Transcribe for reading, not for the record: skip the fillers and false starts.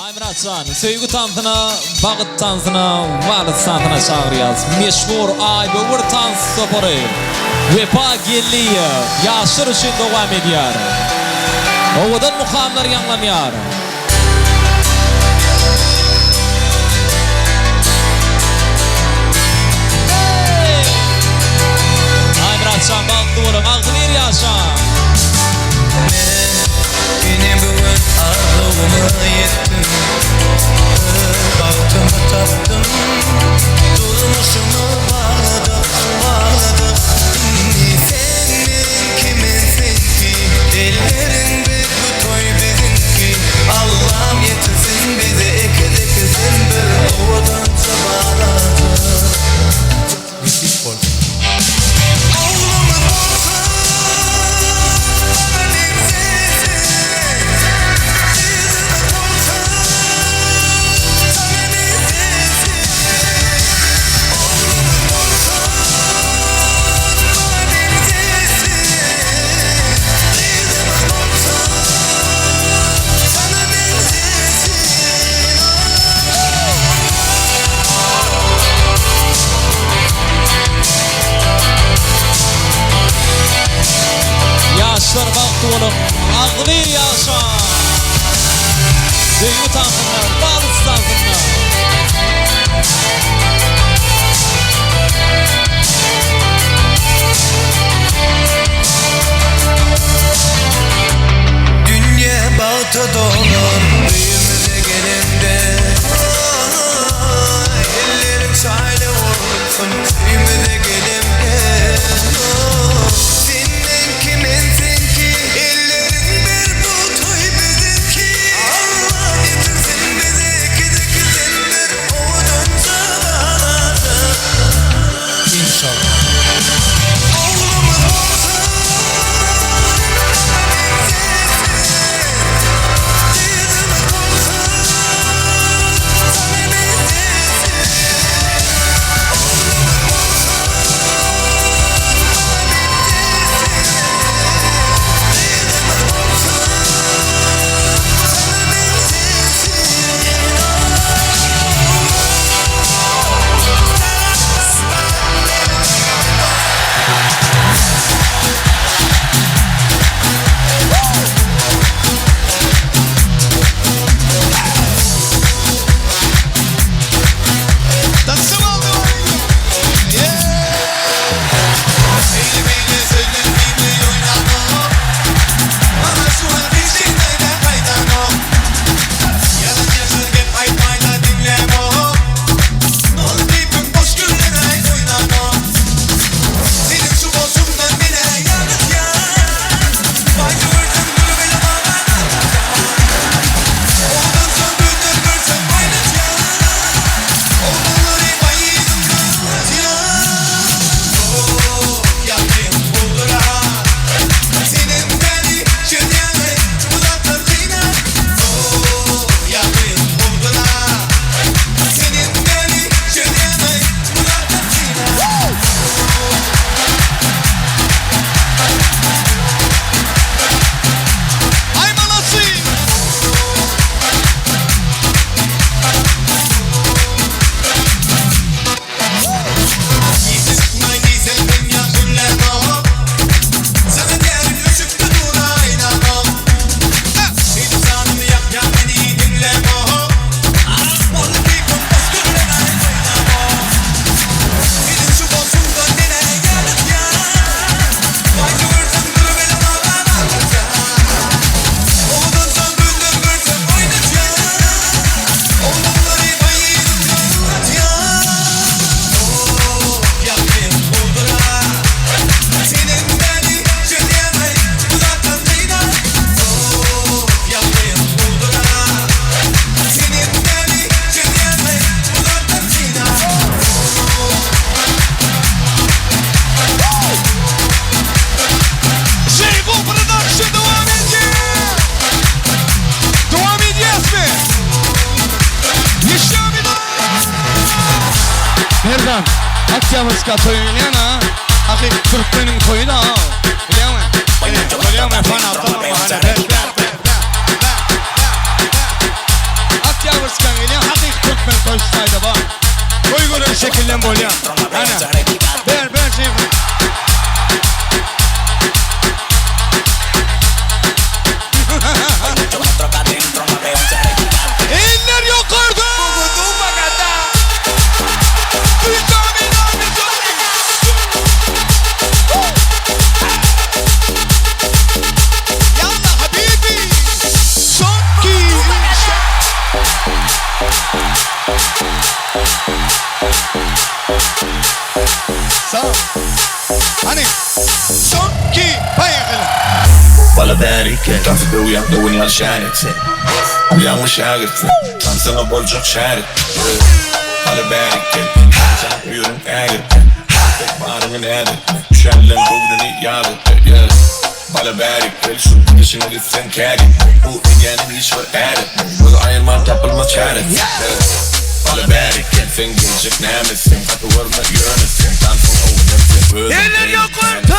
Aymyratcan, sevgi tansına, bağıt tansına, varlık tansına çağırıyaz. Meşhur Ayböwür tans sporu. Wepa Geldiyew, yaşlar için devam ediyor. Ovadan mukamlar yanlanıyor. Aymyratcan, bağıtlı olun, ağzı bir yaşam. Benim bugün arzuğuma yettim, bahtımı taptım, durmuşumu bağladım. Senin kiminsin ki, ellerin bir bu toy bizimki. Allah'ım yetirsin bize ikizim bir ovadan sabahlarda. Yaşlar baktı oğlum, ağlı bir yaşam. Sevgi tansına, bağlık tansına. Dünya bağda dolar, büyümüze gelende. Ellerim çayla olsun, büyümüze gelende. Senin kiminsin ki, ellerin bir bu toy bizimki. Allah getirsin bize ikizim bir ovadan sabahlarda. İnşallah. Oğlumuz olsun. Mahriban, aksiyamızda toyun yana, akı Türkmenin toyu da. Biliyor musun? Biliyor musun? Fan üstayda bak. Koy gören şekillen bolyan. Ana. Ver Jeyhun. Eller yukarıda. Yalla habibi. Çok iyi. Sağ ol. Hani çok iyi. Bayağı. ولا بارك تعرف الدو ياخدوني على شارك ويا مش عارف انسان برجع شارك ولا بارك يورم قاعد بارم من هذا شالن بودني يارد ولا بارك شو تشين لسان كاري ويعني يشور قاعد وضعين ما تقبل ما شارك ولا بارك فينجر جك نامس فتور ما يونس تانفون او نفس Eller yukarıda.